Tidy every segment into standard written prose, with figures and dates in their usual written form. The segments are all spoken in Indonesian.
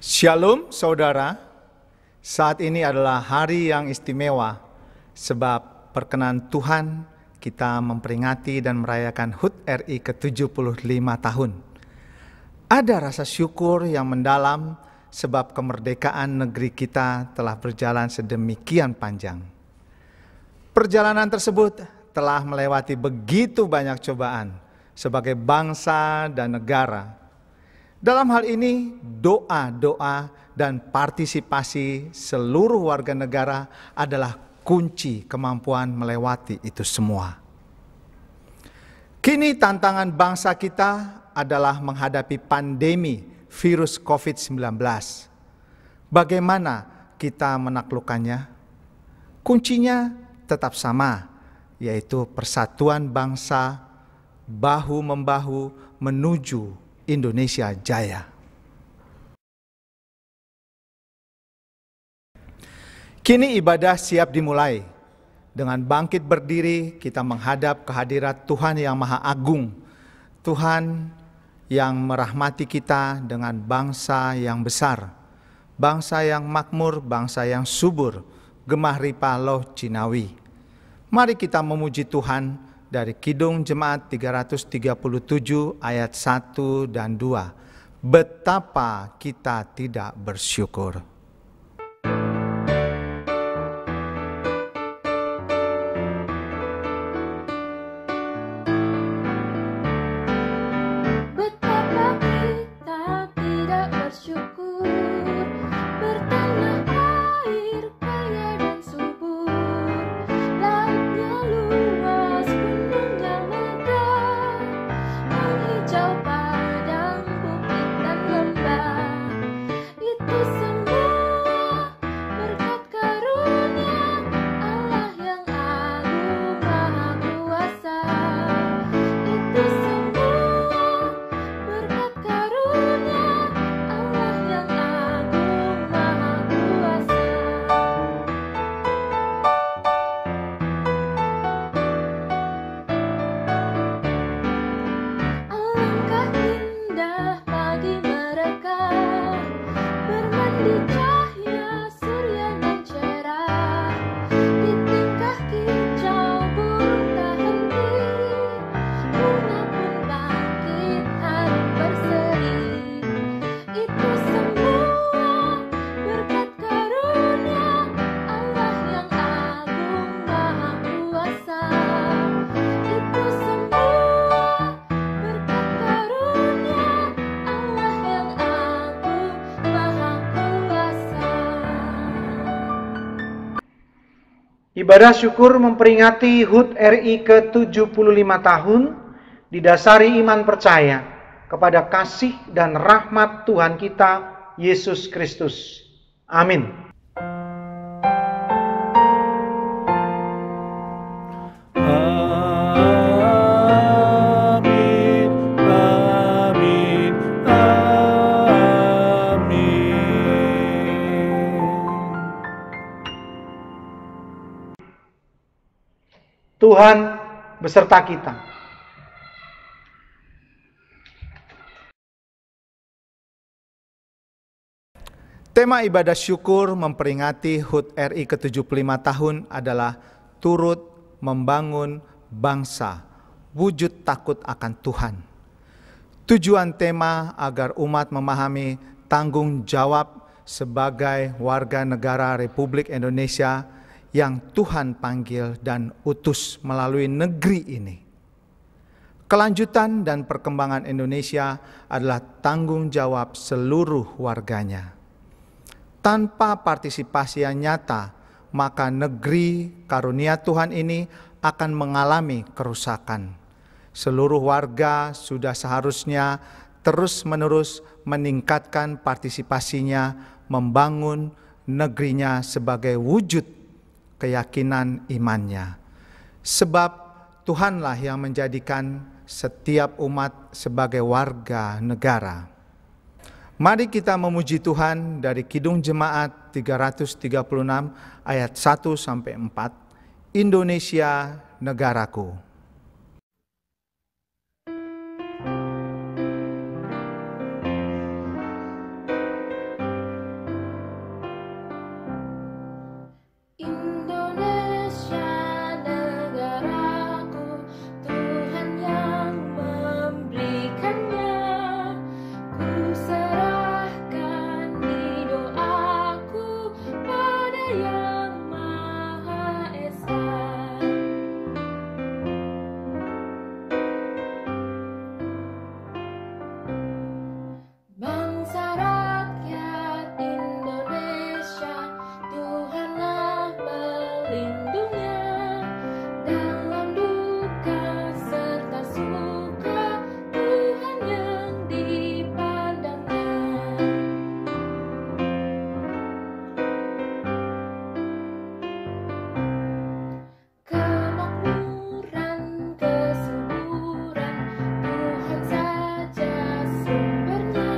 Shalom saudara, saat ini adalah hari yang istimewa sebab perkenan Tuhan kita memperingati dan merayakan HUT RI ke-75 tahun. Ada rasa syukur yang mendalam sebab kemerdekaan negeri kita telah berjalan sedemikian panjang. Perjalanan tersebut telah melewati begitu banyak cobaan sebagai bangsa dan negara. Dalam hal ini, doa-doa dan partisipasi seluruh warga negara adalah kunci kemampuan melewati itu semua. Kini tantangan bangsa kita adalah menghadapi pandemi virus COVID-19. Bagaimana kita menaklukkannya? Kuncinya tetap sama, yaitu persatuan bangsa, bahu-membahu menuju Indonesia Jaya. Kini ibadah siap dimulai. Dengan bangkit berdiri, kita menghadap kehadirat Tuhan yang Maha Agung. Tuhan yang merahmati kita dengan bangsa yang besar, bangsa yang makmur, bangsa yang subur, gemah ripah loh Cinawi. Mari kita memuji Tuhan dari Kidung Jemaat 337 ayat 1 dan 2. Betapa kita tidak bersyukur. Ibadah syukur memperingati HUT RI ke-75 tahun didasari iman percaya kepada kasih dan rahmat Tuhan kita Yesus Kristus. Amin. Tuhan beserta kita. Tema ibadah syukur memperingati HUT RI ke-75 tahun adalah turut membangun bangsa, wujud takut akan Tuhan. Tujuan tema agar umat memahami tanggung jawab sebagai warga negara Republik Indonesia yang Tuhan panggil dan utus melalui negeri ini. Kelanjutan dan perkembangan Indonesia adalah tanggung jawab seluruh warganya. Tanpa partisipasi yang nyata, maka negeri karunia Tuhan ini akan mengalami kerusakan. Seluruh warga sudah seharusnya terus-menerus meningkatkan partisipasinya membangun negerinya sebagai wujud keyakinan imannya. Sebab Tuhanlah yang menjadikan setiap umat sebagai warga negara. Mari kita memuji Tuhan dari Kidung Jemaat 336 ayat 1-4. Indonesia negaraku. pelindungnya dalam duka serta suka, Tuhan yang dipandangnya. Kemakmuran, kesuburan, Tuhan saja sumbernya.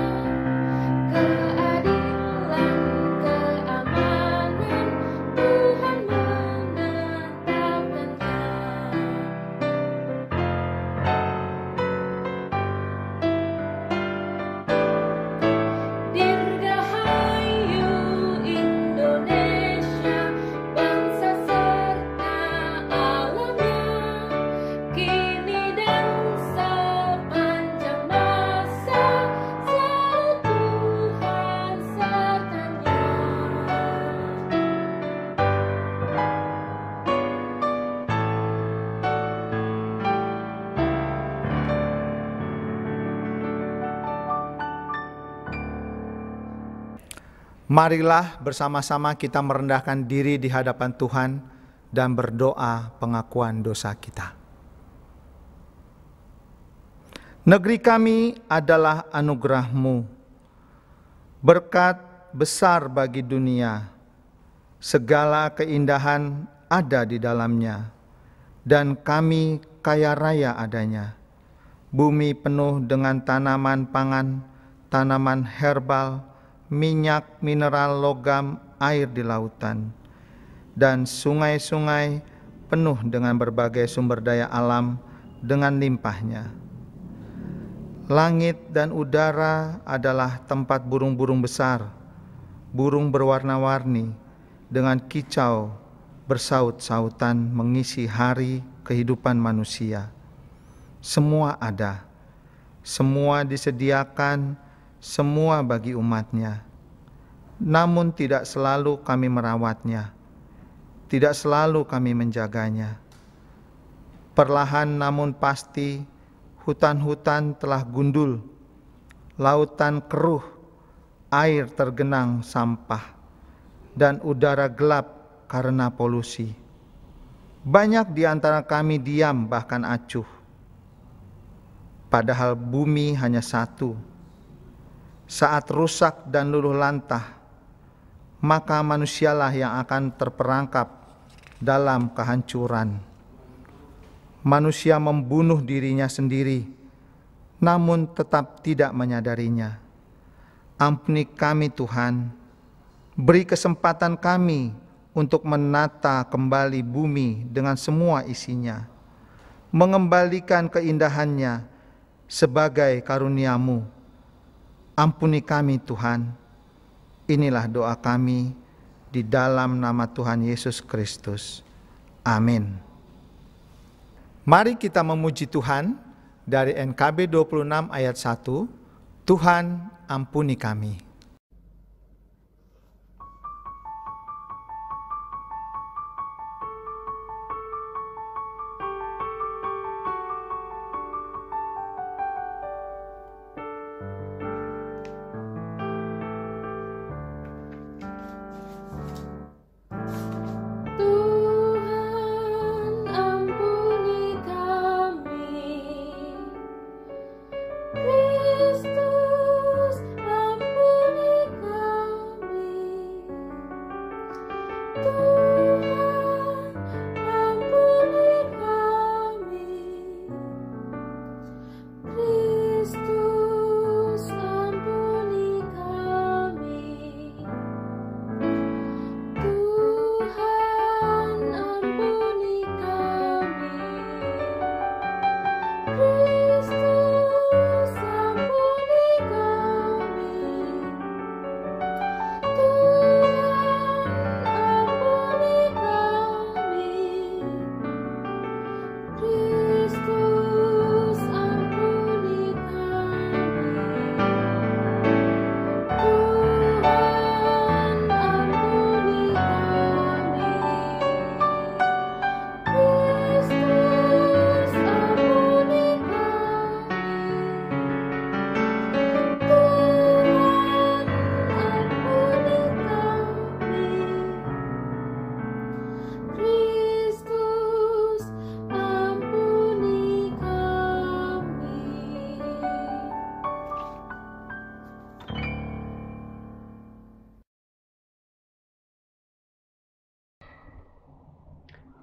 Keadilan, keamanan, Tuhan menetapkannya. Dirgahayu Indonesia, bangsa serta alamnya, kini dan sepanjang masa, selalu Tuhan sertanya. Marilah bersama-sama kita merendahkan diri di hadapan Tuhan dan berdoa pengakuan dosa kita. Negeri kami adalah anugerah-Mu, berkat besar bagi dunia. Segala keindahan ada di dalamnya, dan kami kaya raya adanya. Bumi penuh dengan tanaman pangan, tanaman herbal, minyak, mineral, logam, air di lautan, dan sungai-sungai penuh dengan berbagai sumber daya alam dengan limpahnya. Langit dan udara adalah tempat burung-burung besar, burung berwarna-warni dengan kicau bersaut-sautan mengisi hari kehidupan manusia. Semua ada, semua disediakan, semua bagi umatnya. Namun tidak selalu kami merawatnya, tidak selalu kami menjaganya. Perlahan namun pasti, hutan-hutan telah gundul, lautan keruh, air tergenang sampah, dan udara gelap karena polusi. Banyak di antara kami diam bahkan acuh, padahal bumi hanya satu. Saat rusak dan luluh lantah, maka manusialah yang akan terperangkap dalam kehancuran. Manusia membunuh dirinya sendiri, namun tetap tidak menyadarinya. Ampuni kami Tuhan, beri kesempatan kami untuk menata kembali bumi dengan semua isinya, mengembalikan keindahannya sebagai karunia-Mu. Ampuni kami Tuhan. Inilah doa kami di dalam nama Tuhan Yesus Kristus. Amin. Mari kita memuji Tuhan dari NKB 26 ayat 1. Tuhan ampuni kami. Tuhan ampuni kami, Kristus ampuni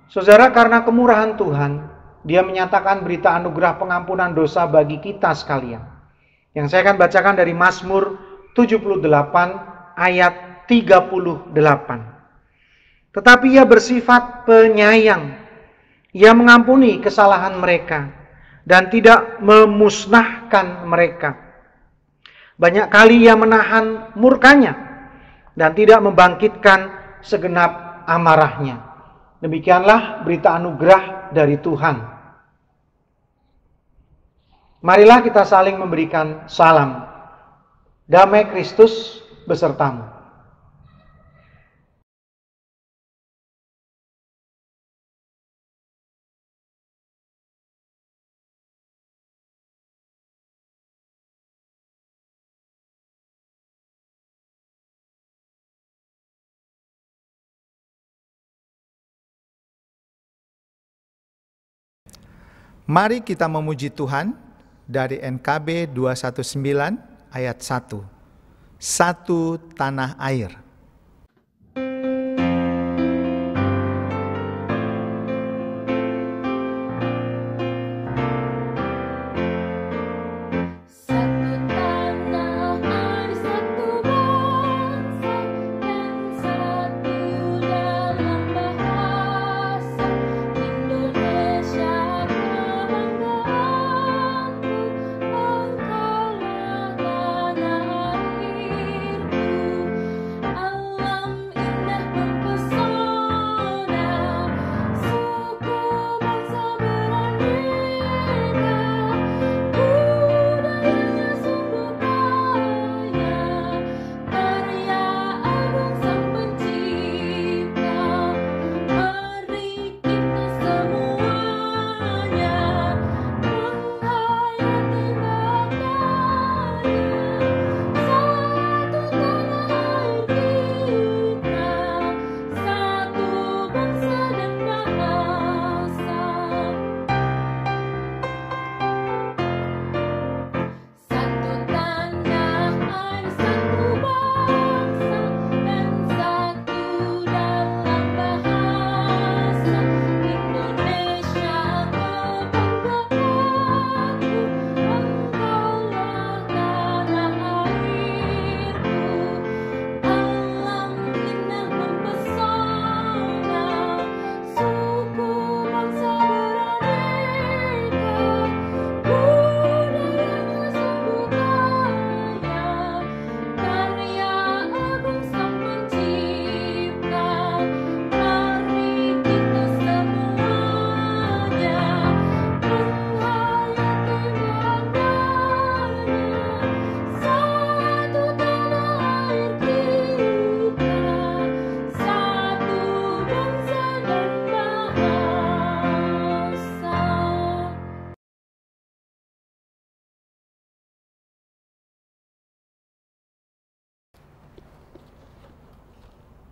Saudara, karena kemurahan Tuhan, Dia menyatakan berita anugerah pengampunan dosa bagi kita sekalian. Yang saya akan bacakan dari Mazmur 78 ayat 38. Tetapi Ia bersifat penyayang. Ia mengampuni kesalahan mereka dan tidak memusnahkan mereka. Banyak kali Ia menahan murkanya dan tidak membangkitkan segenap amarahnya. Demikianlah berita anugerah dari Tuhan. Marilah kita saling memberikan salam. Damai Kristus besertamu. Mari kita memuji Tuhan dari NKB 219 ayat 1. Satu tanah air.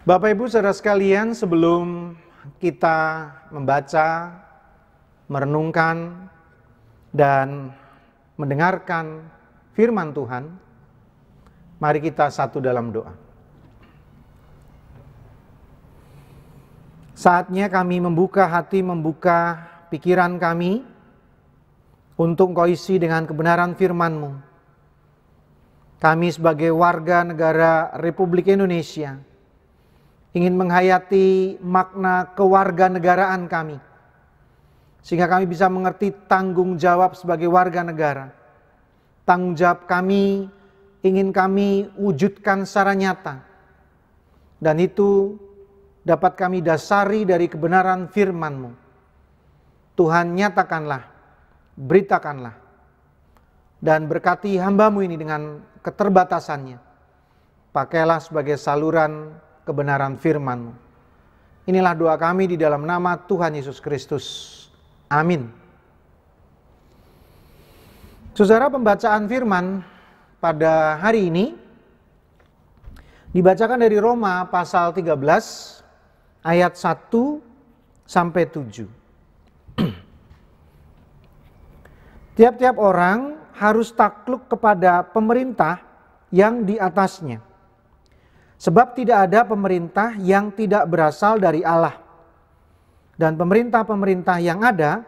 Bapak Ibu Saudara sekalian, sebelum kita membaca, merenungkan, dan mendengarkan firman Tuhan, mari kita satu dalam doa. Saatnya kami membuka hati, membuka pikiran kami untuk Engkau isi dengan kebenaran firman-Mu. Kami sebagai warga negara Republik Indonesia ingin menghayati makna kewarganegaraan kami, sehingga kami bisa mengerti tanggung jawab sebagai warga negara. Tanggung jawab kami ingin kami wujudkan secara nyata, dan itu dapat kami dasari dari kebenaran firman-Mu. Tuhan, nyatakanlah, beritakanlah, dan berkati hamba-Mu ini dengan keterbatasannya. Pakailah sebagai saluran kebenaran firman-Mu. Inilah doa kami di dalam nama Tuhan Yesus Kristus. Amin. Saudara, pembacaan firman pada hari ini dibacakan dari Roma pasal 13 ayat 1 sampai 7. Tiap-tiap orang harus takluk kepada pemerintah yang di atasnya. Sebab tidak ada pemerintah yang tidak berasal dari Allah. dan pemerintah-pemerintah yang ada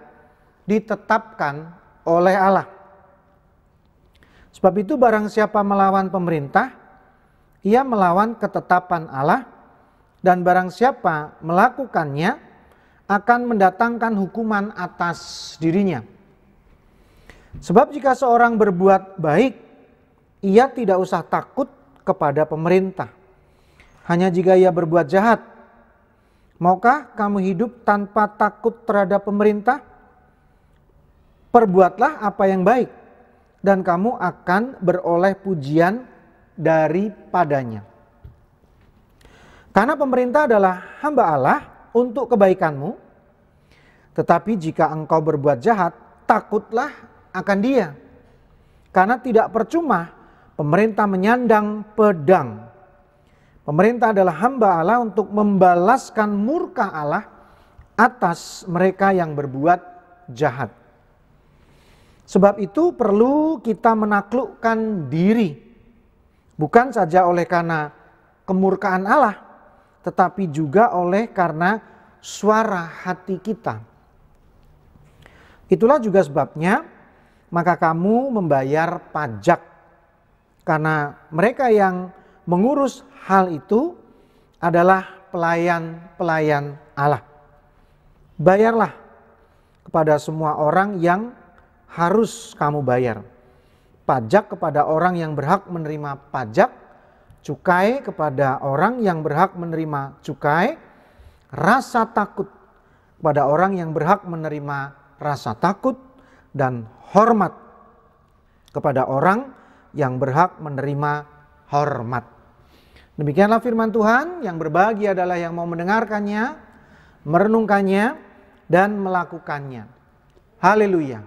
ditetapkan oleh Allah. Sebab itu barang siapa melawan pemerintah, ia melawan ketetapan Allah, dan barang siapa melakukannya akan mendatangkan hukuman atas dirinya. Sebab jika seorang berbuat baik, ia tidak usah takut kepada pemerintah. Hanya jika ia berbuat jahat. Maukah kamu hidup tanpa takut terhadap pemerintah? Perbuatlah apa yang baik, dan kamu akan beroleh pujian daripadanya. Karena pemerintah adalah hamba Allah untuk kebaikanmu. Tetapi jika engkau berbuat jahat, takutlah akan dia. Karena tidak percuma pemerintah menyandang pedang. Pemerintah adalah hamba Allah untuk membalaskan murka Allah atas mereka yang berbuat jahat. Sebab itu perlu kita menaklukkan diri, bukan saja oleh karena kemurkaan Allah, tetapi juga oleh karena suara hati kita. Itulah juga sebabnya maka kamu membayar pajak, karena mereka yang mengurus hal itu adalah pelayan-pelayan Allah. Bayarlah kepada semua orang yang harus kamu bayar. Pajak kepada orang yang berhak menerima pajak, cukai kepada orang yang berhak menerima cukai, rasa takut kepada orang yang berhak menerima rasa takut, dan hormat kepada orang yang berhak menerima hormat. Demikianlah firman Tuhan. Yang berbahagia adalah yang mau mendengarkannya, merenungkannya, dan melakukannya. Haleluya.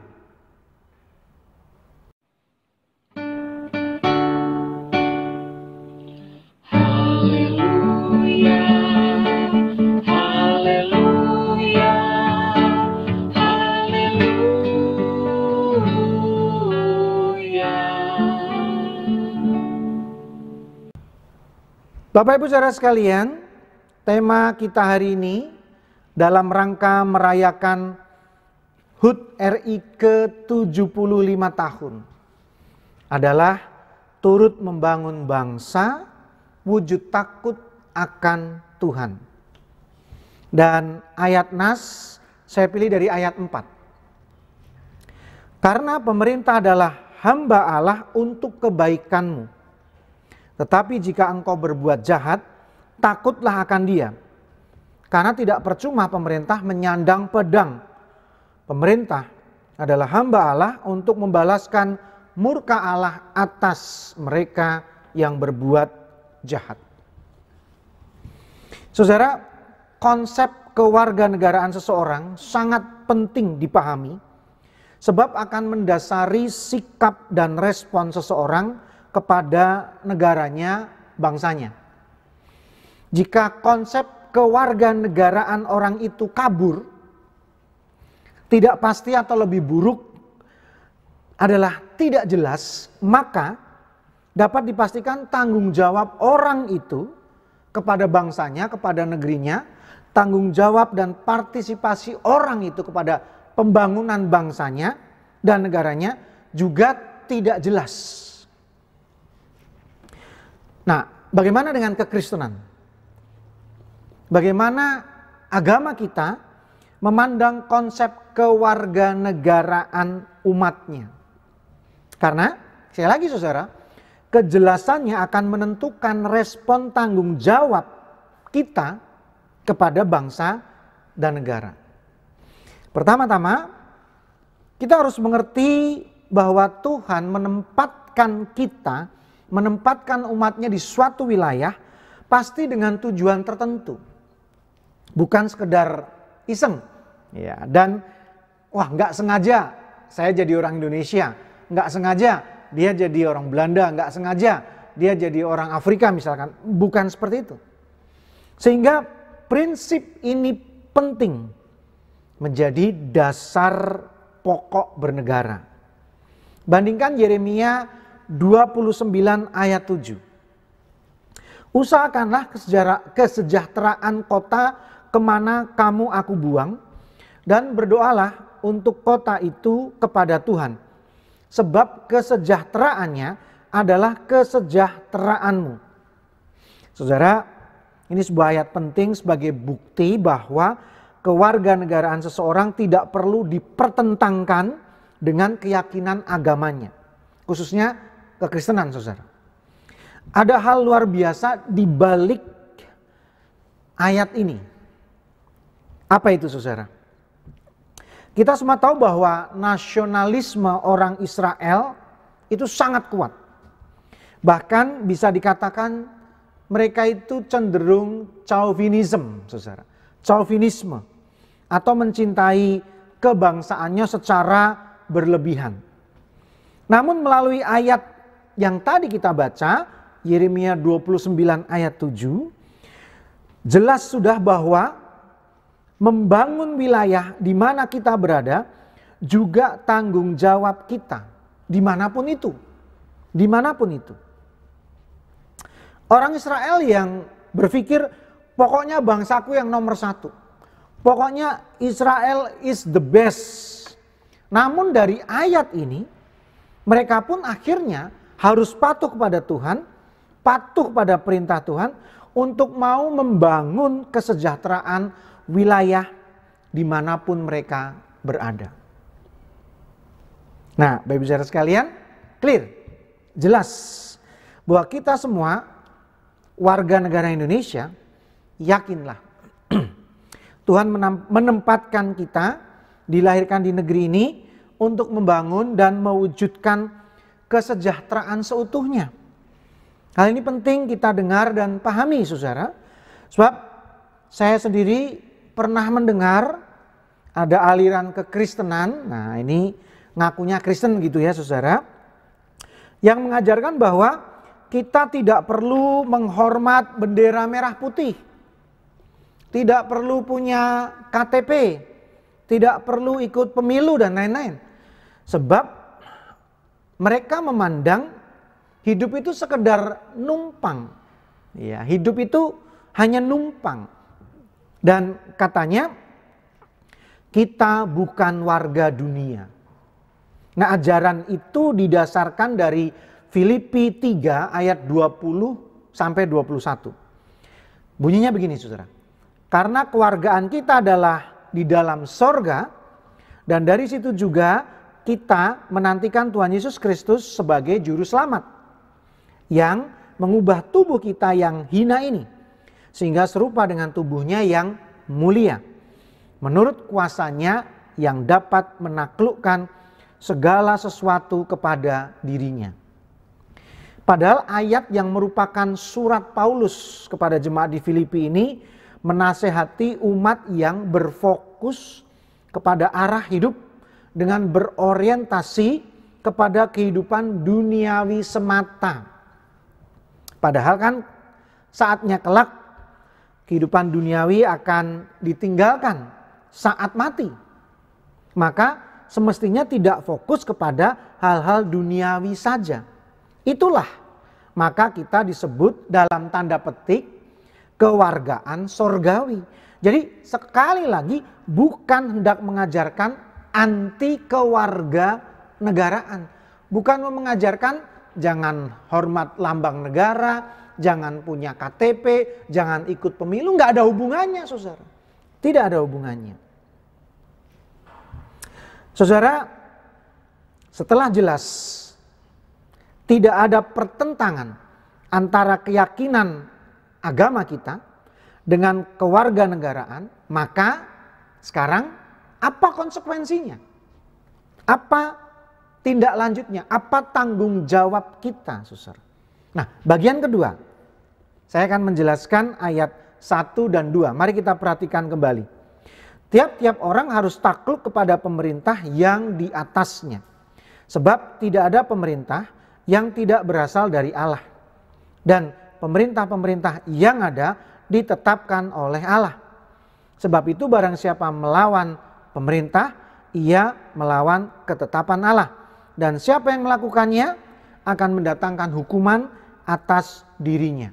Bapak Ibu saudara sekalian, tema kita hari ini dalam rangka merayakan HUT RI ke-75 tahun adalah turut membangun bangsa wujud takut akan Tuhan. Dan ayat nas saya pilih dari ayat 4. Karena pemerintah adalah hamba Allah untuk kebaikanmu. Tetapi jika engkau berbuat jahat, takutlah akan dia. Karena tidak percuma pemerintah menyandang pedang. Pemerintah adalah hamba Allah untuk membalaskan murka Allah atas mereka yang berbuat jahat. Saudara, konsep kewarganegaraan seseorang sangat penting dipahami, sebab akan mendasari sikap dan respon seseorang kepada negaranya, bangsanya. Jika konsep kewarganegaraan orang itu kabur, tidak pasti atau lebih buruk adalah tidak jelas, maka dapat dipastikan tanggung jawab orang itu kepada bangsanya, kepada negerinya, tanggung jawab dan partisipasi orang itu kepada pembangunan bangsanya dan negaranya juga tidak jelas. Nah, bagaimana dengan kekristenan? Bagaimana agama kita memandang konsep kewarganegaraan umatnya? Karena, sekali lagi saudara, kejelasannya akan menentukan respon tanggung jawab kita kepada bangsa dan negara. Pertama-tama, kita harus mengerti bahwa Tuhan menempatkan umatnya di suatu wilayah pasti dengan tujuan tertentu. Bukan sekedar iseng. Ya, dan nggak sengaja saya jadi orang Indonesia, nggak sengaja dia jadi orang Belanda, nggak sengaja dia jadi orang Afrika misalkan. Bukan seperti itu. Sehingga prinsip ini penting menjadi dasar pokok bernegara. Bandingkan Yeremia 29 ayat 7. Usahakanlah kesejahteraan kota kemana kamu aku buang, dan berdoalah untuk kota itu kepada Tuhan, sebab kesejahteraannya adalah kesejahteraanmu. Saudara, ini sebuah ayat penting sebagai bukti bahwa kewarganegaraan seseorang tidak perlu dipertentangkan dengan keyakinan agamanya, khususnya kekristenan, saudara. Ada hal luar biasa di balik ayat ini. Apa itu, saudara? Kita semua tahu bahwa nasionalisme orang Israel itu sangat kuat. Bahkan bisa dikatakan mereka itu cenderung chauvinism, saudara. Chauvinisme atau mencintai kebangsaannya secara berlebihan. Namun melalui ayat yang tadi kita baca, Yeremia 29 ayat 7, jelas sudah bahwa membangun wilayah di mana kita berada juga tanggung jawab kita, dimanapun itu. Dimanapun itu. Orang Israel yang berpikir pokoknya bangsaku yang nomor satu. Pokoknya Israel is the best. Namun dari ayat ini mereka pun akhirnya harus patuh kepada Tuhan, patuh pada perintah Tuhan untuk mau membangun kesejahteraan wilayah dimanapun mereka berada. Nah, Bapak Saudara sekalian, clear, jelas bahwa kita semua warga negara Indonesia, yakinlah Tuhan menempatkan kita dilahirkan di negeri ini untuk membangun dan mewujudkan kesejahteraan seutuhnya. Hal ini penting kita dengar dan pahami, saudara. Sebab saya sendiri pernah mendengar ada aliran kekristenan, nah ini ngakunya Kristen gitu ya, saudara, yang mengajarkan bahwa kita tidak perlu menghormat bendera merah putih, tidak perlu punya KTP, tidak perlu ikut pemilu dan lain-lain. Sebab mereka memandang hidup itu sekedar numpang. Ya, hidup itu hanya numpang. Dan katanya kita bukan warga dunia. Nah, ajaran itu didasarkan dari Filipi 3 ayat 20 sampai 21. Bunyinya begini, saudara. Karena kewargaan kita adalah di dalam sorga, dan dari situ juga kita menantikan Tuhan Yesus Kristus sebagai juru selamat yang mengubah tubuh kita yang hina ini sehingga serupa dengan tubuhnya yang mulia, menurut kuasanya yang dapat menaklukkan segala sesuatu kepada dirinya. Padahal ayat yang merupakan surat Paulus kepada jemaat di Filipi ini menasehati umat yang berfokus kepada arah hidup dengan berorientasi kepada kehidupan duniawi semata. Padahal kan saatnya kelak kehidupan duniawi akan ditinggalkan saat mati. Maka semestinya tidak fokus kepada hal-hal duniawi saja. Itulah maka kita disebut dalam tanda petik kewargaan sorgawi. Jadi sekali lagi bukan hendak mengajarkan anti kewarganegaraan. Bukan mengajarkan jangan hormat lambang negara, jangan punya KTP, jangan ikut pemilu. Nggak ada hubungannya, saudara. Tidak ada hubungannya. Saudara, setelah jelas tidak ada pertentangan antara keyakinan agama kita dengan kewarganegaraan, maka sekarang apa konsekuensinya? Apa tindak lanjutnya? Apa tanggung jawab kita, saudara? Nah, bagian kedua, saya akan menjelaskan ayat 1 dan 2. Mari kita perhatikan kembali. Tiap-tiap orang harus takluk kepada pemerintah yang di atasnya. Sebab tidak ada pemerintah yang tidak berasal dari Allah. Dan pemerintah-pemerintah yang ada ditetapkan oleh Allah. Sebab itu barang siapa melawan pemerintah, ia melawan ketetapan Allah. Dan siapa yang melakukannya akan mendatangkan hukuman atas dirinya.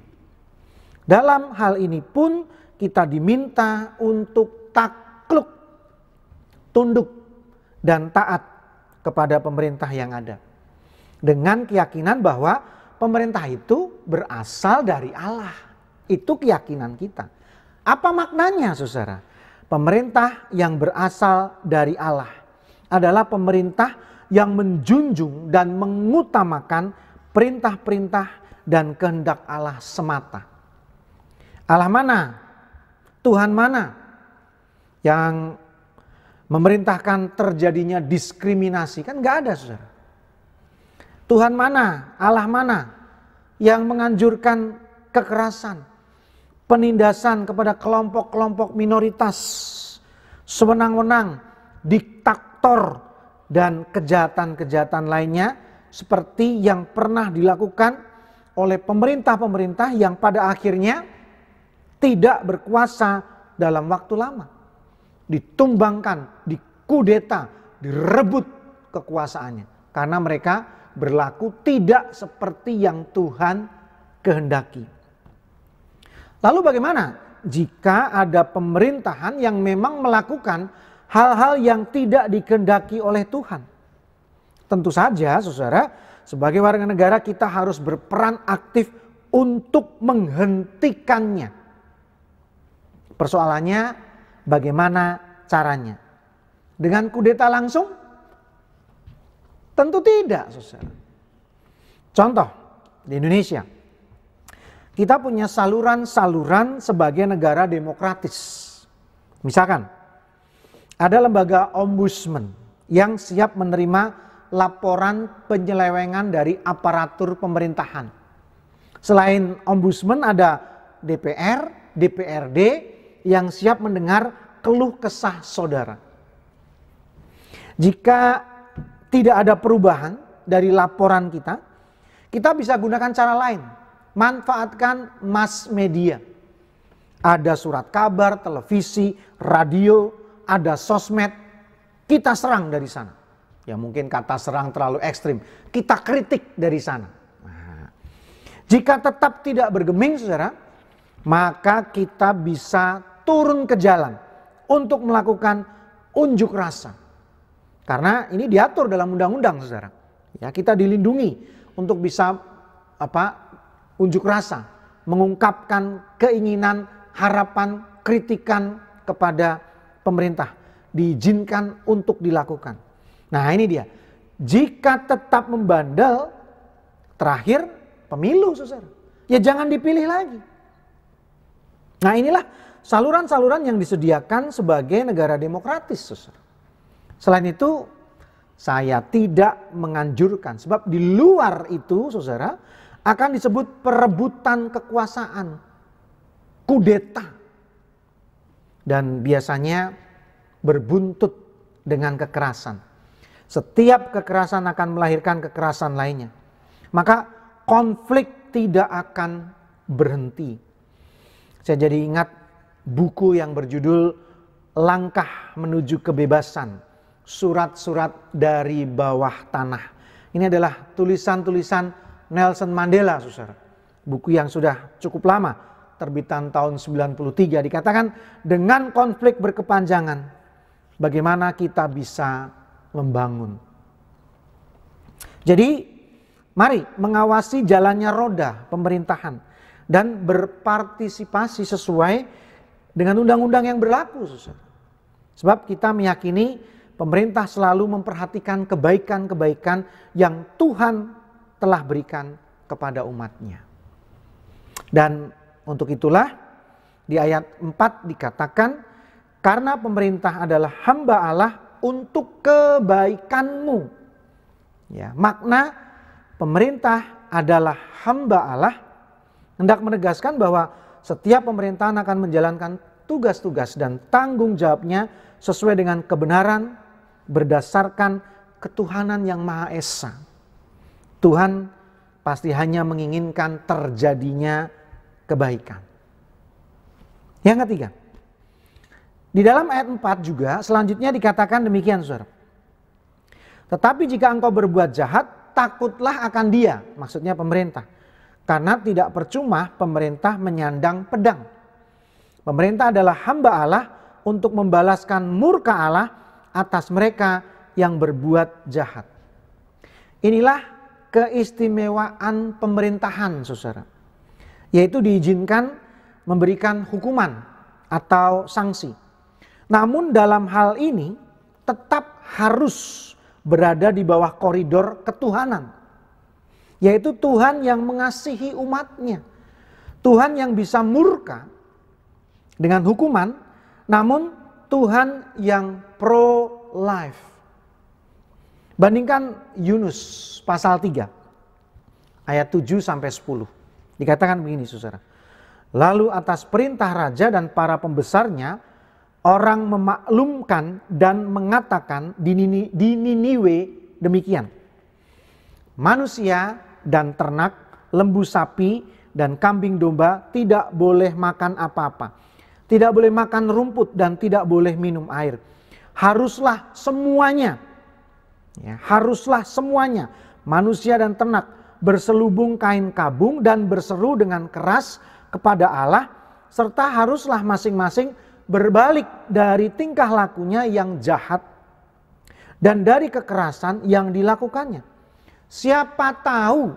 Dalam hal ini pun kita diminta untuk takluk, tunduk, dan taat kepada pemerintah yang ada. Dengan keyakinan bahwa pemerintah itu berasal dari Allah. Itu keyakinan kita. Apa maknanya, saudara? Pemerintah yang berasal dari Allah adalah pemerintah yang menjunjung dan mengutamakan perintah-perintah dan kehendak Allah semata. Allah mana? Tuhan mana yang memerintahkan terjadinya diskriminasi? Kan gak ada, saudara. Tuhan mana? Allah mana yang menganjurkan kekerasan, penindasan kepada kelompok-kelompok minoritas, sewenang-wenang, diktator, dan kejahatan-kejahatan lainnya seperti yang pernah dilakukan oleh pemerintah-pemerintah yang pada akhirnya tidak berkuasa dalam waktu lama. Ditumbangkan, dikudeta, direbut kekuasaannya. Karena mereka berlaku tidak seperti yang Tuhan kehendaki. Lalu bagaimana jika ada pemerintahan yang memang melakukan hal-hal yang tidak dikehendaki oleh Tuhan? Tentu saja, saudara, sebagai warga negara kita harus berperan aktif untuk menghentikannya. Persoalannya bagaimana caranya? Dengan kudeta langsung? Tentu tidak, saudara. Contoh, di Indonesia, kita punya saluran-saluran sebagai negara demokratis. Misalkan, ada lembaga ombudsman yang siap menerima laporan penyelewengan dari aparatur pemerintahan. Selain ombudsman ada DPR, DPRD yang siap mendengar keluh kesah saudara. Jika tidak ada perubahan dari laporan kita bisa gunakan cara lain. Manfaatkan mass media. Ada surat kabar, televisi, radio, ada sosmed. Kita serang dari sana. Ya mungkin kata serang terlalu ekstrim. Kita kritik dari sana. Nah, jika tetap tidak bergeming, saudara, maka kita bisa turun ke jalan untuk melakukan unjuk rasa. Karena ini diatur dalam undang-undang, saudara. Ya, kita dilindungi untuk bisa unjuk rasa, mengungkapkan keinginan, harapan, kritikan kepada pemerintah. Diizinkan untuk dilakukan. Nah, ini dia. Jika tetap membandel, terakhir pemilu, saudara. Ya jangan dipilih lagi. Nah, inilah saluran-saluran yang disediakan sebagai negara demokratis, saudara. Selain itu, saya tidak menganjurkan. Sebab di luar itu, saudara, akan disebut perebutan kekuasaan. Kudeta. Dan biasanya berbuntut dengan kekerasan. Setiap kekerasan akan melahirkan kekerasan lainnya. Maka konflik tidak akan berhenti. Saya jadi ingat buku yang berjudul Langkah Menuju Kebebasan. Surat-surat dari bawah tanah. Ini adalah tulisan-tulisan Nelson Mandela, saudara. Buku yang sudah cukup lama, terbitan tahun 93. Dikatakan dengan konflik berkepanjangan, bagaimana kita bisa membangun. Jadi, mari mengawasi jalannya roda pemerintahan dan berpartisipasi sesuai dengan undang-undang yang berlaku, saudara. Sebab kita meyakini pemerintah selalu memperhatikan kebaikan-kebaikan yang Tuhan telah berikan kepada umatnya. Dan untuk itulah di ayat 4 dikatakan, karena pemerintah adalah hamba Allah untuk kebaikanmu. Ya, makna pemerintah adalah hamba Allah hendak menegaskan bahwa setiap pemerintahan akan menjalankan tugas-tugas dan tanggung jawabnya sesuai dengan kebenaran berdasarkan ketuhanan yang Maha Esa. Tuhan pasti hanya menginginkan terjadinya kebaikan. Yang ketiga, di dalam ayat 4 juga selanjutnya dikatakan demikian, saudara. Tetapi jika engkau berbuat jahat, takutlah akan dia, maksudnya pemerintah. Karena tidak percuma pemerintah menyandang pedang. Pemerintah adalah hamba Allah untuk membalaskan murka Allah atas mereka yang berbuat jahat. Inilah keistimewaan pemerintahan, saudara. Yaitu diizinkan memberikan hukuman atau sanksi. Namun dalam hal ini tetap harus berada di bawah koridor ketuhanan. Yaitu Tuhan yang mengasihi umatnya. Tuhan yang bisa murka dengan hukuman, namun Tuhan yang pro-life. Bandingkan Yunus pasal 3 ayat 7 sampai 10. Dikatakan begini, saudara. Lalu atas perintah raja dan para pembesarnya, orang memaklumkan dan mengatakan di Niniwe demikian. Manusia dan ternak, lembu sapi dan kambing domba tidak boleh makan apa-apa. Tidak boleh makan rumput dan tidak boleh minum air. Haruslah semuanya, haruslah semuanya, manusia dan ternak, berselubung kain kabung dan berseru dengan keras kepada Allah, serta haruslah masing-masing berbalik dari tingkah lakunya yang jahat dan dari kekerasan yang dilakukannya. Siapa tahu,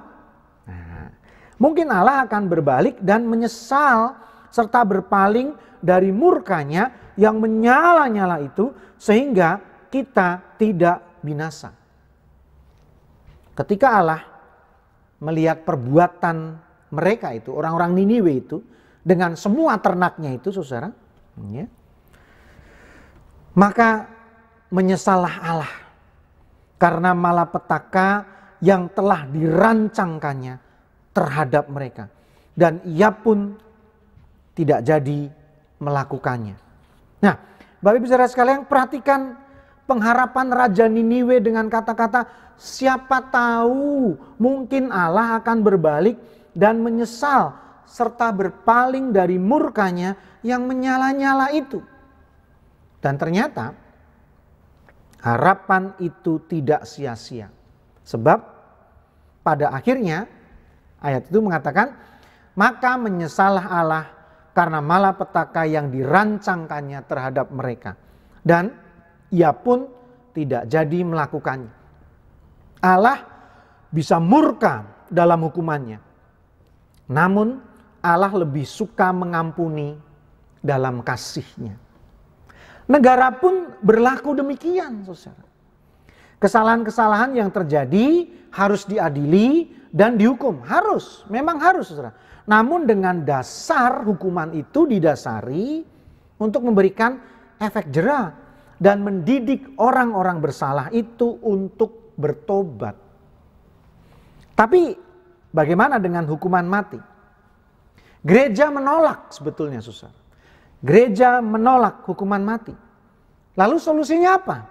mungkin Allah akan berbalik dan menyesal serta berpaling dari murkanya yang menyala-nyala itu sehingga kita tidak binasa. Ketika Allah melihat perbuatan mereka itu, orang-orang Niniwe itu, dengan semua ternaknya itu, saudara, maka menyesallah Allah karena malapetaka yang telah dirancangkannya terhadap mereka. Dan ia pun tidak jadi melakukannya. Nah, Bapak Ibu Saudara sekalian, perhatikan pengharapan Raja Niniwe dengan kata-kata, siapa tahu mungkin Allah akan berbalik dan menyesal serta berpaling dari murkanya yang menyala-nyala itu. Dan ternyata harapan itu tidak sia-sia. Sebab pada akhirnya ayat itu mengatakan, maka menyesallah Allah karena malapetaka yang dirancangkannya terhadap mereka. Dan ia pun tidak jadi melakukannya. Allah bisa murka dalam hukumannya. Namun Allah lebih suka mengampuni dalam kasih-Nya. Negara pun berlaku demikian, saudara. Kesalahan-kesalahan yang terjadi harus diadili dan dihukum. Harus, memang harus, saudara. Namun dengan dasar hukuman itu didasari untuk memberikan efek jera dan mendidik orang-orang bersalah itu untuk bertobat. Tapi bagaimana dengan hukuman mati? Gereja menolak sebetulnya, saudara. Gereja menolak hukuman mati. Lalu solusinya apa?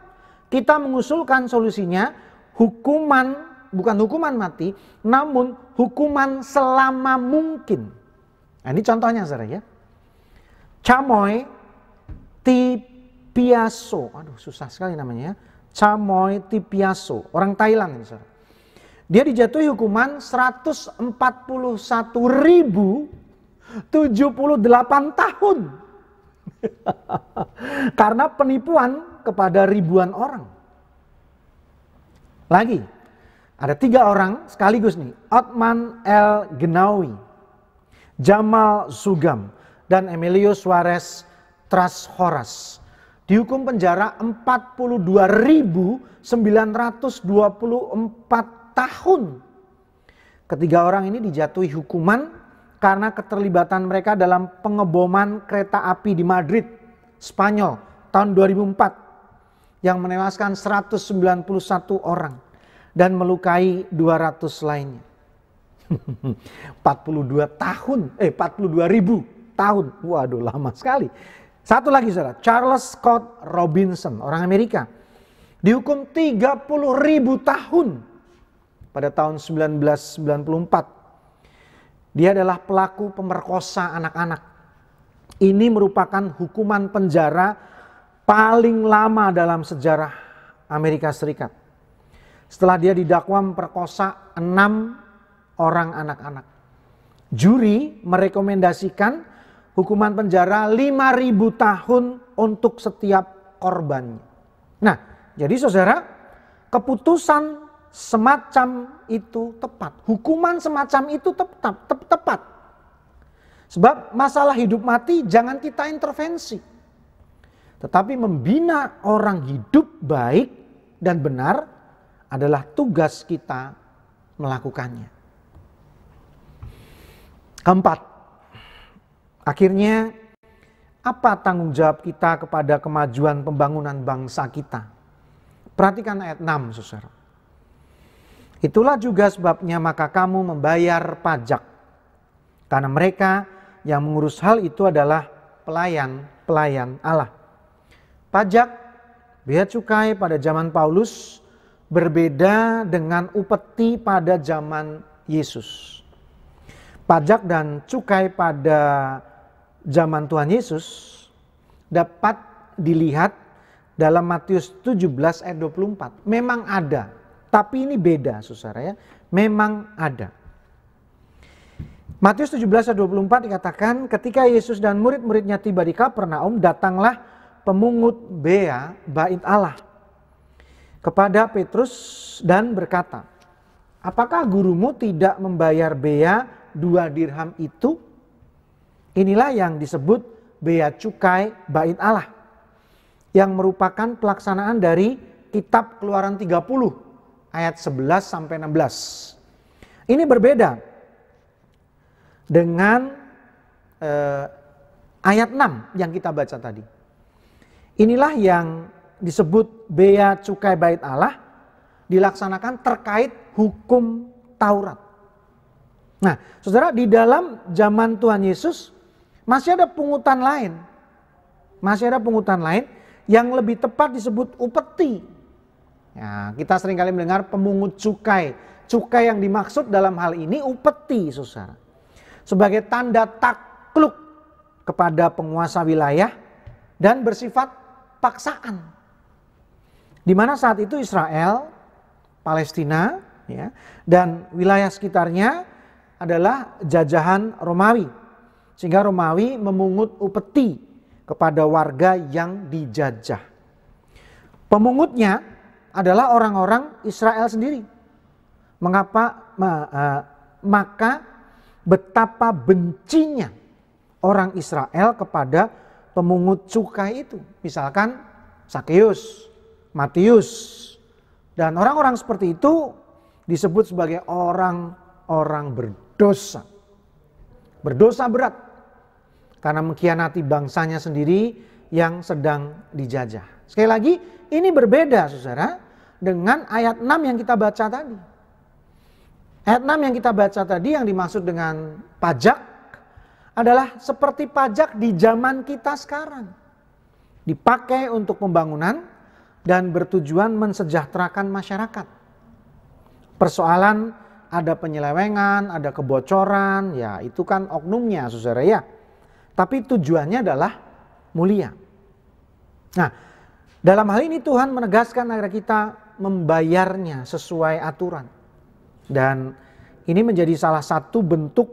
Kita mengusulkan solusinya hukuman, bukan hukuman mati, namun hukuman selama mungkin. Nah, ini contohnya, saudara ya. Chamoy Tipiaso, aduh susah sekali namanya ya. Chamoy Tipiaso, orang Thailand ini, saudara. Dia dijatuhi hukuman 141.078 tahun. Karena penipuan kepada ribuan orang. Lagi, ada 3 orang sekaligus nih. Otman El Genawi, Jamal Sugam, dan Emilio Suarez Trashoras. Dihukum penjara 42.924 tahun. Ketiga orang ini dijatuhi hukuman karena keterlibatan mereka dalam pengeboman kereta api di Madrid, Spanyol tahun 2004 yang menewaskan 191 orang dan melukai 200 lainnya. 42.000 tahun. Waduh, lama sekali. Satu lagi, saudara, Charles Scott Robinson, orang Amerika, dihukum 30.000 tahun pada tahun 1994. Dia adalah pelaku pemerkosa anak-anak. Ini merupakan hukuman penjara paling lama dalam sejarah Amerika Serikat. Setelah dia didakwa memperkosa 6 orang anak-anak. Juri merekomendasikan hukuman penjara 5.000 tahun untuk setiap korbannya. Nah, jadi saudara, keputusan semacam itu tepat. Hukuman semacam itu tepat. Sebab masalah hidup mati jangan kita intervensi. Tetapi membina orang hidup baik dan benar adalah tugas kita melakukannya. Keempat, akhirnya apa tanggung jawab kita kepada kemajuan pembangunan bangsa kita? Perhatikan ayat 6, saudara. Itulah juga sebabnya maka kamu membayar pajak. Karena mereka yang mengurus hal itu adalah pelayan-pelayan Allah. Pajak, bea cukai pada zaman Paulus berbeda dengan upeti pada zaman Yesus. Pajak dan cukai pada zaman Tuhan Yesus dapat dilihat dalam Matius 17 ayat 24. Memang ada, tapi ini beda saudara ya. Memang ada. Matius 17 ayat 24 dikatakan, ketika Yesus dan murid-muridnya tiba di Kapernaum, datanglah pemungut bea bait Allah kepada Petrus dan berkata, apakah gurumu tidak membayar bea 2 dirham itu? Inilah yang disebut bea cukai bait Allah, yang merupakan pelaksanaan dari kitab Keluaran 30 ayat 11 sampai 16. Ini berbeda dengan ayat 6 yang kita baca tadi. Inilah yang disebut bea cukai bait Allah dilaksanakan terkait hukum Taurat. Nah, saudara, di dalam zaman Tuhan Yesus masih ada pungutan lain. Masih ada pungutan lain yang lebih tepat disebut upeti. Ya, kita seringkali mendengar pemungut cukai. Cukai yang dimaksud dalam hal ini upeti, saudara. Sebagai tanda takluk kepada penguasa wilayah dan bersifat paksaan. Di mana saat itu Israel, Palestina, ya, dan wilayah sekitarnya adalah jajahan Romawi. Sehingga Romawi memungut upeti kepada warga yang dijajah. Pemungutnya adalah orang-orang Israel sendiri. Maka betapa bencinya orang Israel kepada pemungut cukai itu. Misalkan Sakeus, Matius, dan orang-orang seperti itu disebut sebagai orang-orang berdosa. Berdosa berat karena mengkhianati bangsanya sendiri yang sedang dijajah. Sekali lagi, ini berbeda saudara dengan ayat 6 yang kita baca tadi. Ayat 6 yang kita baca tadi yang dimaksud dengan pajak adalah seperti pajak di zaman kita sekarang. Dipakai untuk pembangunan dan bertujuan mensejahterakan masyarakat. Persoalan ada penyelewengan, ada kebocoran, ya itu kan oknumnya saudara ya. Tapi tujuannya adalah mulia. Nah, dalam hal ini Tuhan menegaskan agar kita membayarnya sesuai aturan. Dan ini menjadi salah satu bentuk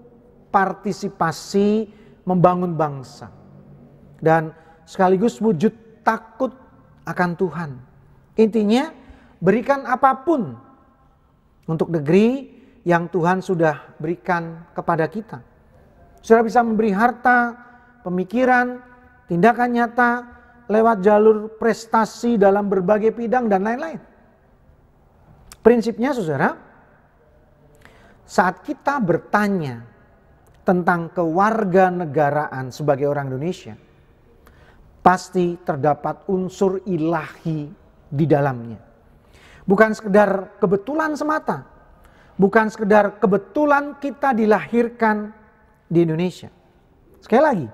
partisipasi membangun bangsa. Dan sekaligus wujud takut akan Tuhan. Intinya berikan apapun untuk negeri yang Tuhan sudah berikan kepada kita. Saudara bisa memberi harta, pemikiran, tindakan nyata lewat jalur prestasi dalam berbagai bidang dan lain-lain. Prinsipnya saudara, saat kita bertanya tentang kewarganegaraan sebagai orang Indonesia, pasti terdapat unsur ilahi di dalamnya. Bukan sekedar kebetulan semata, bukan sekedar kebetulan kita dilahirkan di Indonesia. Sekali lagi,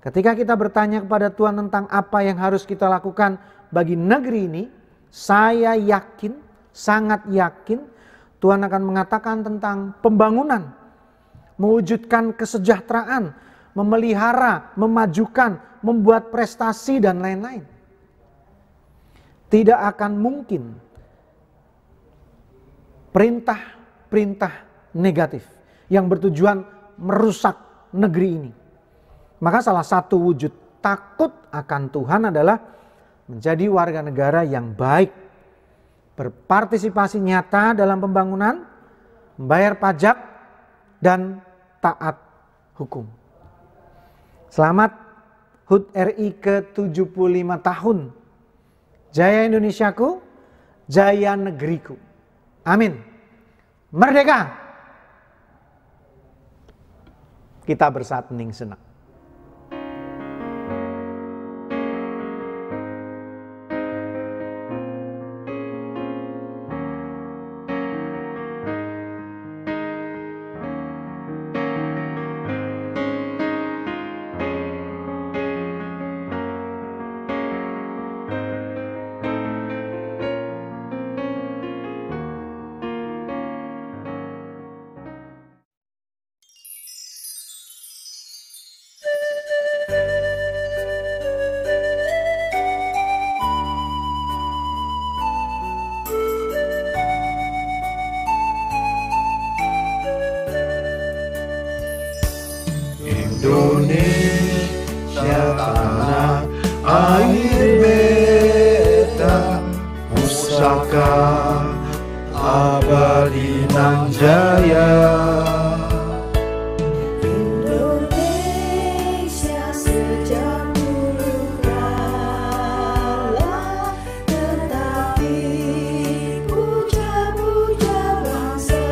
ketika kita bertanya kepada Tuhan tentang apa yang harus kita lakukan bagi negeri ini, saya yakin, sangat yakin, Tuhan akan mengatakan tentang pembangunan, mewujudkan kesejahteraan, memelihara, memajukan, membuat prestasi dan lain-lain. Tidak akan mungkin perintah-perintah negatif yang bertujuan merusak negeri ini. Maka salah satu wujud takut akan Tuhan adalah menjadi warga negara yang baik, berpartisipasi nyata dalam pembangunan, membayar pajak, dan taat hukum. Selamat HUT RI ke-75 tahun. Jaya Indonesiaku, jaya negeriku. Amin. Merdeka! Kita bersatu ning senang. Indonesia tanah air beta, pusaka abadi nan jaya. Indonesia sejak dulu kala, tetapi puja-puja bangsa.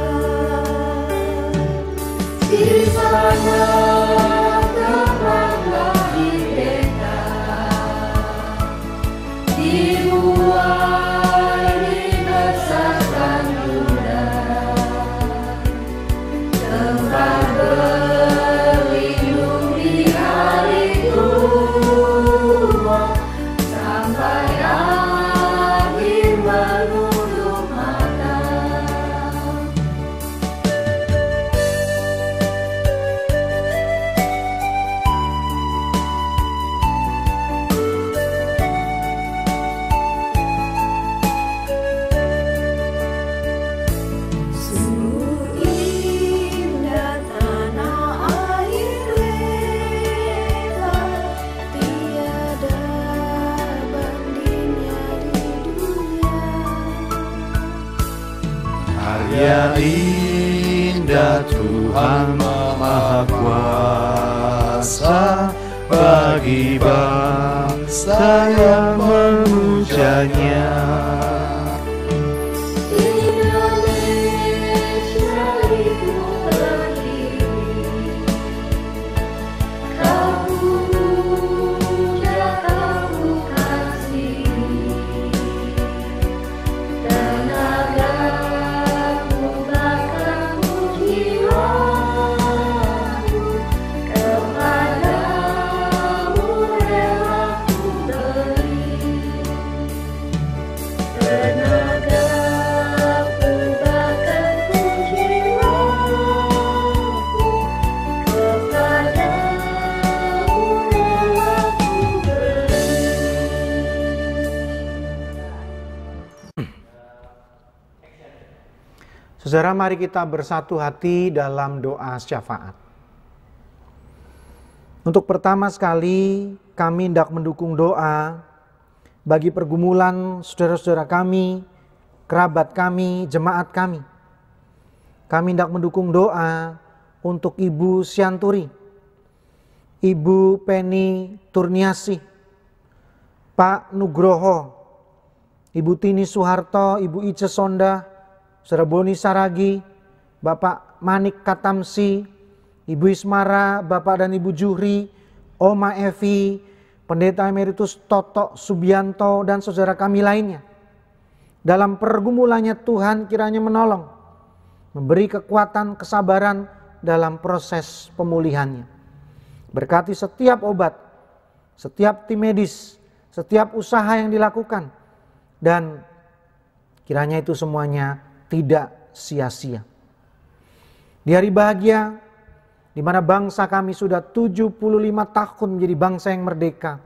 Di sana teranglah bendera, dibuai dibesarkan Bunda, tempat berlindung di hari tua, sampai akhir menutup mata. Sungguh indah tanah air beta, tiada bandingnya di dunia. Karya indah Tuhan Maha Kuasa, bagi bangsa yang memujanya. Indonesia itu berdiri, kau puja, kau kasihi, tenagaku, bakatku, jiwaku, kepadamu rela ku beri. Tenagaku, bakatku, jiwaku, kepadamu rela ku beri. Saudara, mari kita bersatu hati dalam doa syafaat. Untuk pertama sekali, kami hendak mendukung doa bagi pergumulan saudara-saudara kami, kerabat kami, jemaat kami. Kami hendak mendukung doa untuk Ibu Sianturi, Ibu Penny Turniasih, Pak Nugroho, Ibu Tini Soeharto, Ibu Ice Sonda, Saudara Boni Saragi, Bapak Manik Katamsi, Ibu Ismara, Bapak dan Ibu Juhri, Oma Evi, Pendeta Emeritus Toto Subianto, dan saudara kami lainnya. Dalam pergumulannya Tuhan kiranya menolong, memberi kekuatan, kesabaran dalam proses pemulihannya. Berkati setiap obat, setiap tim medis, setiap usaha yang dilakukan, dan kiranya itu semuanya tidak sia-sia. Di hari bahagia, di mana bangsa kami sudah 75 tahun menjadi bangsa yang merdeka,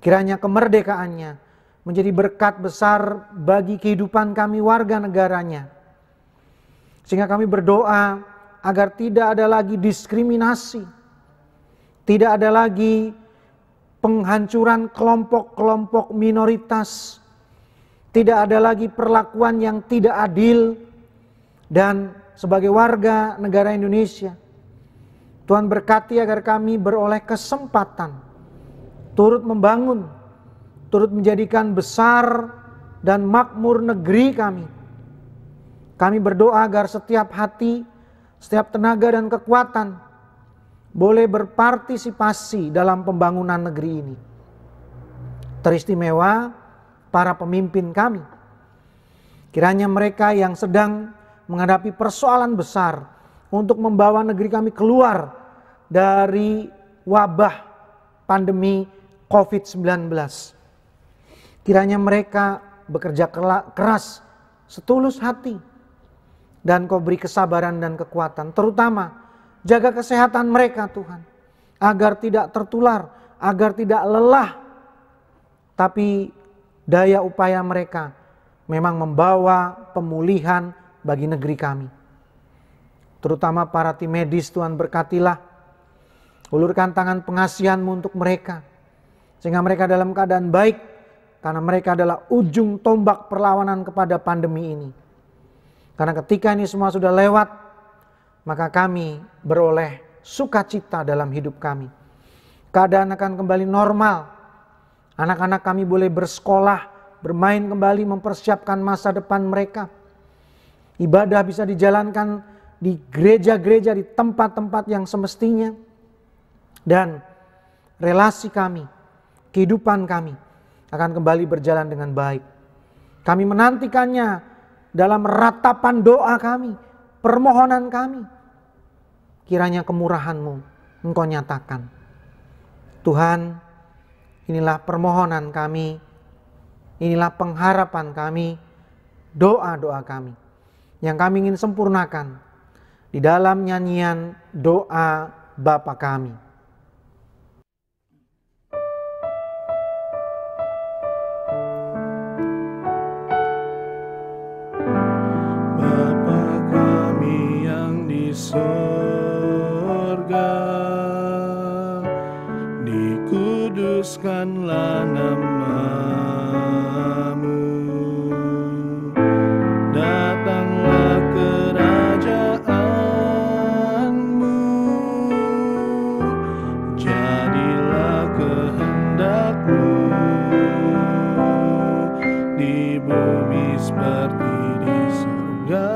kiranya kemerdekaannya menjadi berkat besar bagi kehidupan kami warga negaranya. Sehingga kami berdoa agar tidak ada lagi diskriminasi, Tidak ada lagi penghancuran kelompok-kelompok minoritas. Tidak ada lagi perlakuan yang tidak adil. Dan sebagai warga negara Indonesia, Tuhan berkati agar kami beroleh kesempatan turut membangun, turut menjadikan besar dan makmur negeri kami. Kami berdoa agar setiap hati, setiap tenaga dan kekuatan boleh berpartisipasi dalam pembangunan negeri ini. Teristimewa para pemimpin kami. Kiranya mereka yang sedang menghadapi persoalan besar untuk membawa negeri kami keluar dari wabah pandemi COVID-19. Kiranya mereka bekerja keras, setulus hati, dan Kau beri kesabaran dan kekuatan. Terutama jaga kesehatan mereka Tuhan, agar tidak tertular, agar tidak lelah. Tapi daya upaya mereka memang membawa pemulihan bagi negeri kami. Terutama para tim medis, Tuhan berkatilah. Ulurkan tangan pengasihan-Mu untuk mereka, sehingga mereka dalam keadaan baik, karena mereka adalah ujung tombak perlawanan kepada pandemi ini. Karena ketika ini semua sudah lewat, maka kami beroleh sukacita dalam hidup kami. Keadaan akan kembali normal. Anak-anak kami boleh bersekolah, bermain kembali, mempersiapkan masa depan mereka. Ibadah bisa dijalankan di gereja-gereja, di tempat-tempat yang semestinya. Dan relasi kami, kehidupan kami akan kembali berjalan dengan baik. Kami menantikannya dalam ratapan doa kami, permohonan kami. Kiranya kemurahan-Mu Engkau nyatakan. Tuhan, inilah permohonan kami, inilah pengharapan kami, doa-doa kami yang kami ingin sempurnakan di dalam nyanyian doa Bapa kami. Bapa kami yang di surga, dikuduskanlah nama-Mu. Datanglah kerajaan-Mu, jadilah kehendak-Mu di bumi seperti di surga.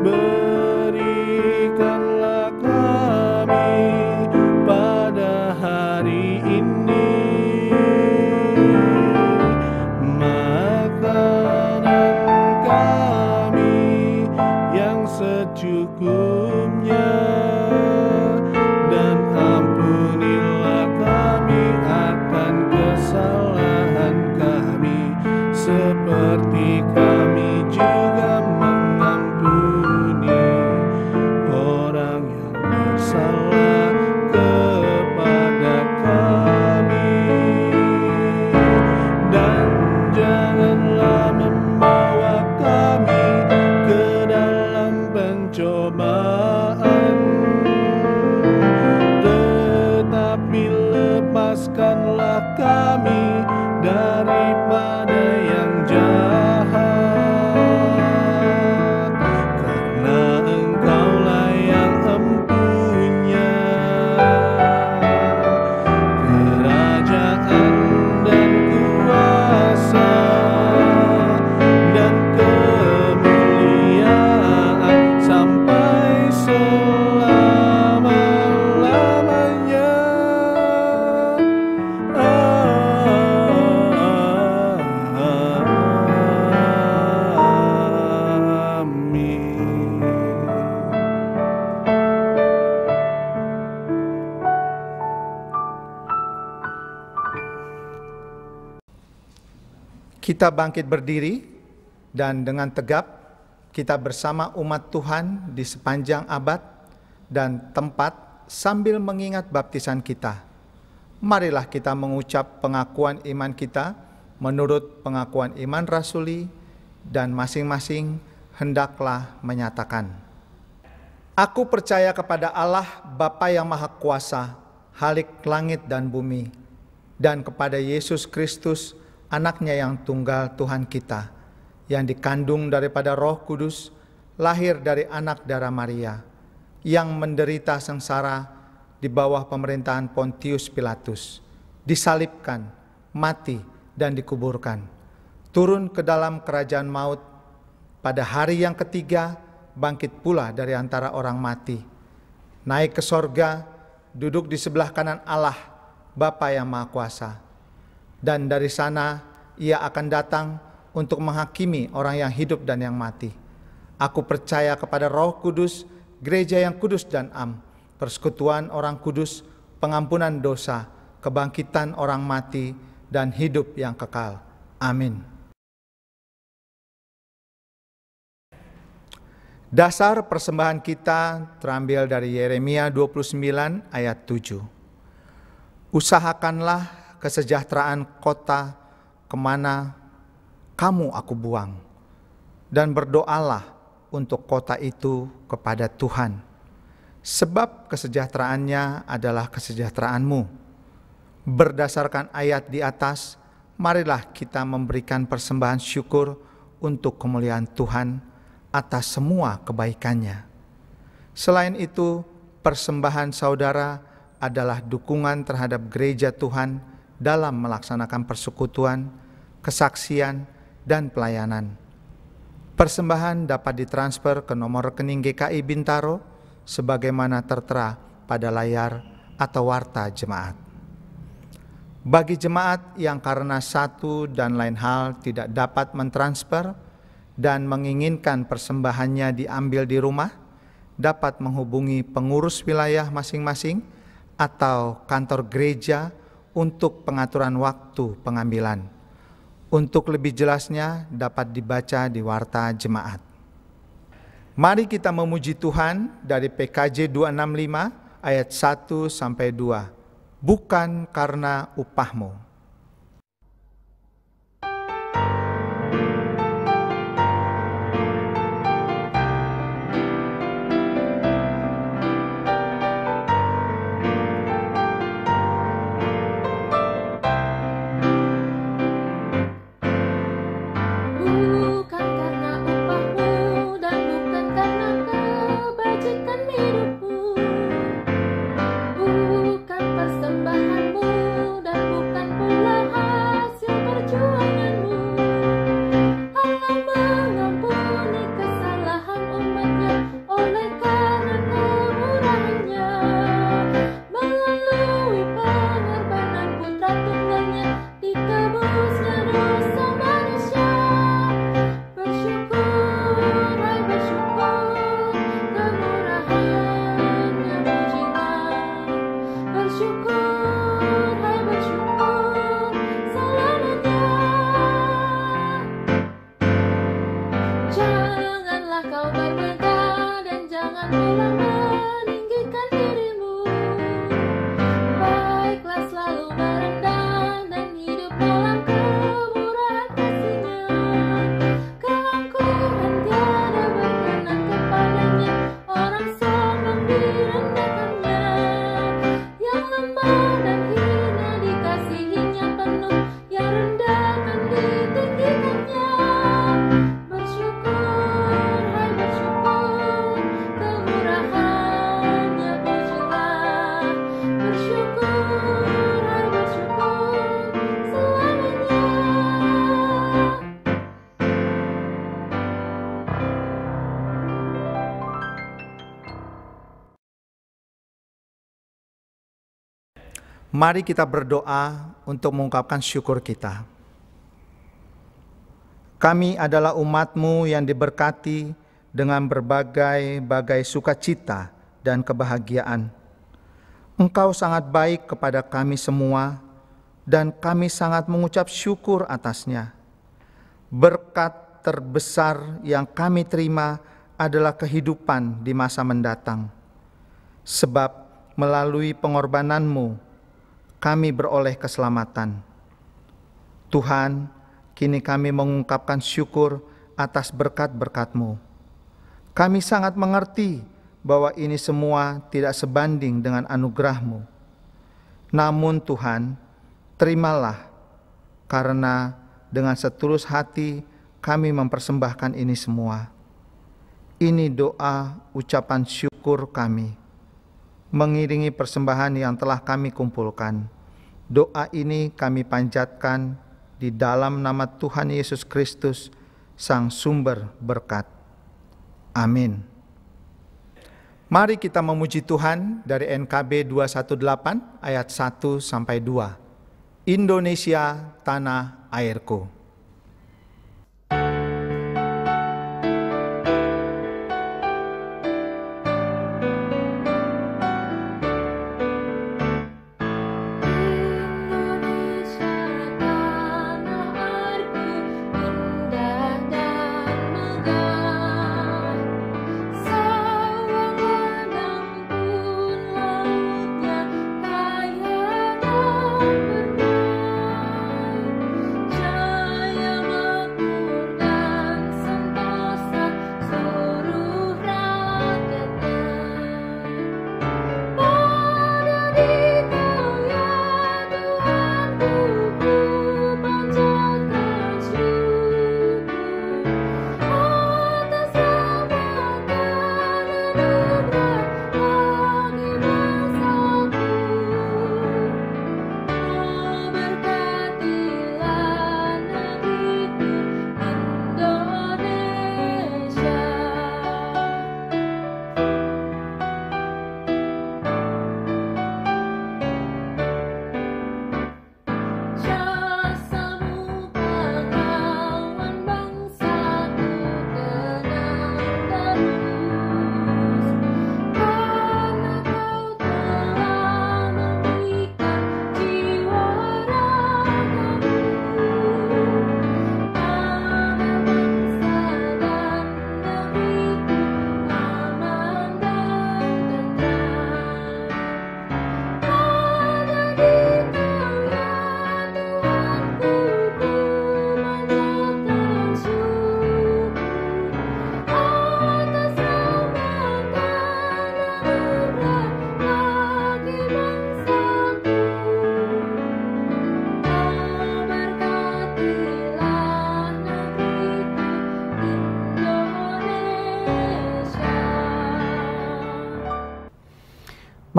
Berikanlah kami pada hari ini makanan kami yang secukupnya, dan ampunilah kami akan kesalahan kami, seperti kami juga mengampuni orang yang bersalah kepada kami. Dan janganlah membawa kami ke dalam pencobaan, tetapi lepaskanlah kami daripada yang jahat, karena Engkaulah yang empunya kerajaan dan kuasa dan kemuliaan sampai selama-lamanya. Amin. Kita bangkit berdiri dan dengan tegap kita bersama umat Tuhan di sepanjang abad dan tempat sambil mengingat baptisan kita. Marilah kita mengucap pengakuan iman kita menurut pengakuan iman rasuli, dan masing-masing hendaklah menyatakan, Aku percaya kepada Allah Bapa yang Maha Kuasa, Khalik langit dan bumi, dan kepada Yesus Kristus, anaknya yang tunggal Tuhan kita, yang dikandung daripada Roh Kudus, lahir dari anak darah Maria, yang menderita sengsara di bawah pemerintahan Pontius Pilatus, disalibkan, mati, dan dikuburkan, turun ke dalam kerajaan maut, pada hari yang ketiga bangkit pula dari antara orang mati, naik ke sorga, duduk di sebelah kanan Allah, Bapa yang Maha Kuasa. Dan dari sana ia akan datang untuk menghakimi orang yang hidup dan yang mati. Aku percaya kepada Roh Kudus, gereja yang kudus dan am, persekutuan orang kudus, pengampunan dosa, kebangkitan orang mati, dan hidup yang kekal. Amin. Dasar persembahan kita terambil dari Yeremia 29 ayat 7. Usahakanlah kesejahteraan kota kemana kamu aku buang, dan berdoalah untuk kota itu kepada Tuhan, sebab kesejahteraannya adalah kesejahteraanmu. Berdasarkan ayat di atas, marilah kita memberikan persembahan syukur untuk kemuliaan Tuhan atas semua kebaikannya. Selain itu, persembahan saudara adalah dukungan terhadap gereja Tuhan dalam melaksanakan persekutuan, kesaksian, dan pelayanan. Persembahan dapat ditransfer ke nomor rekening GKI Bintaro sebagaimana tertera pada layar atau warta jemaat. Bagi jemaat yang karena satu dan lain hal tidak dapat mentransfer dan menginginkan persembahannya diambil di rumah, dapat menghubungi pengurus wilayah masing-masing atau kantor gereja untuk pengaturan waktu pengambilan. Untuk lebih jelasnya dapat dibaca di warta jemaat. Mari kita memuji Tuhan dari PKJ 265 ayat 1 sampai 2. Bukan karena upahmu. Bukan karena upahmu dan bukan karena kebajikan hidupmu, bukan persembahanmu dan bukan pula hasil perjuanganmu. Allah mengampuni kesalahan umatnya oleh karena kemurahannya, melalui pengorbanan putra tunggalnya ditebusnya dosa manusia. Bersyukur, hai bersyukur, kemurahannya pujilah. Bersyukur, hai bersyukur, selamanya. Janganlah kau bermegah dan jangan pula meninggikan dirimu. Baiklah selalu merendah dan hidup dalam kemurahan kasih-Nya. Keangkuhan tiada berkenan kepadanya, orang sombong direndahkannya. Yang lemah dan hina dikasihinya penuh, yang rendah akan ditinggikannya. Bersyukur, hai bersyukur, kemurahannya pujilah. Bersyukur, hai bersyukur, selamanya. Mari kita berdoa untuk mengungkapkan syukur kita. Kami adalah umat-Mu yang diberkati dengan berbagai-bagai sukacita dan kebahagiaan. Engkau sangat baik kepada kami semua, dan kami sangat mengucap syukur atasnya. Berkat terbesar yang kami terima adalah kehidupan di masa mendatang. Sebab melalui pengorbanan-Mu, kami beroleh keselamatan. Tuhan, kini kami mengungkapkan syukur atas berkat-berkat-Mu. Kami sangat mengerti bahwa ini semua tidak sebanding dengan anugerah-Mu. Namun Tuhan, terimalah, karena dengan setulus hati kami mempersembahkan ini semua. Ini doa ucapan syukur kami, mengiringi persembahan yang telah kami kumpulkan. Doa ini kami panjatkan di dalam nama Tuhan Yesus Kristus, Sang Sumber berkat. Amin. Mari kita memuji Tuhan dari NKB 218 ayat 1-2. Indonesia, tanah airku.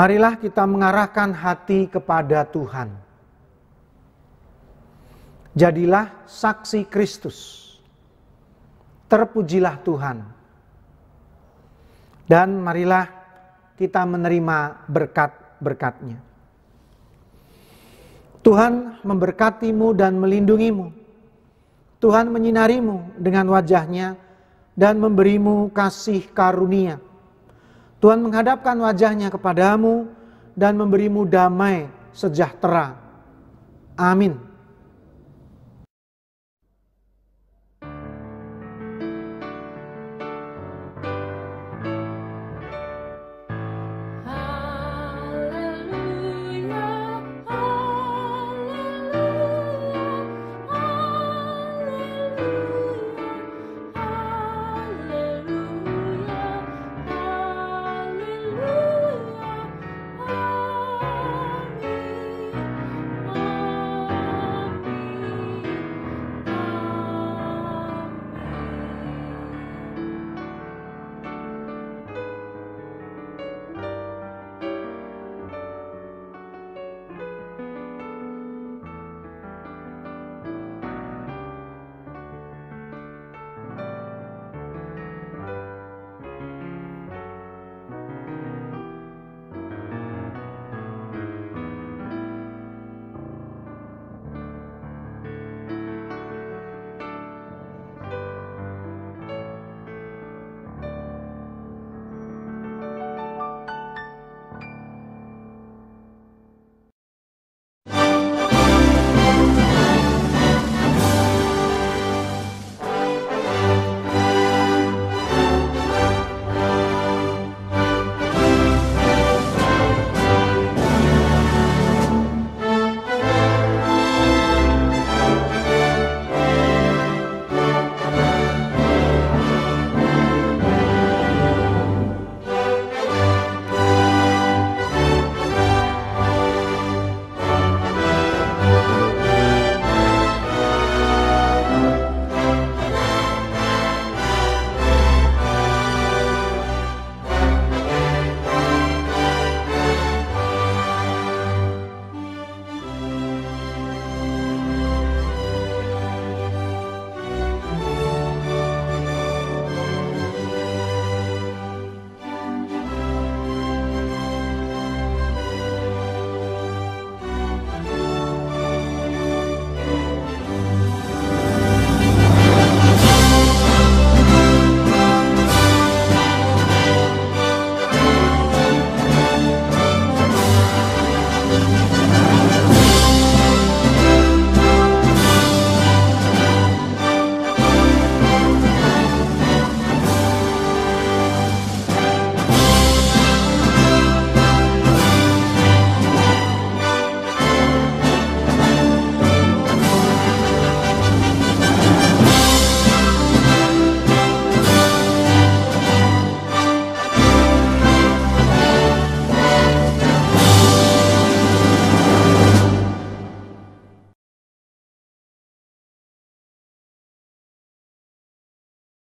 Marilah kita mengarahkan hati kepada Tuhan. Jadilah saksi Kristus. Terpujilah Tuhan. Dan marilah kita menerima berkat-berkat-Nya. Tuhan memberkatimu dan melindungimu. Tuhan menyinarimu dengan wajah-Nya dan memberimu kasih karunia. Tuhan menghadapkan wajah-Nya kepadamu dan memberimu damai sejahtera. Amin.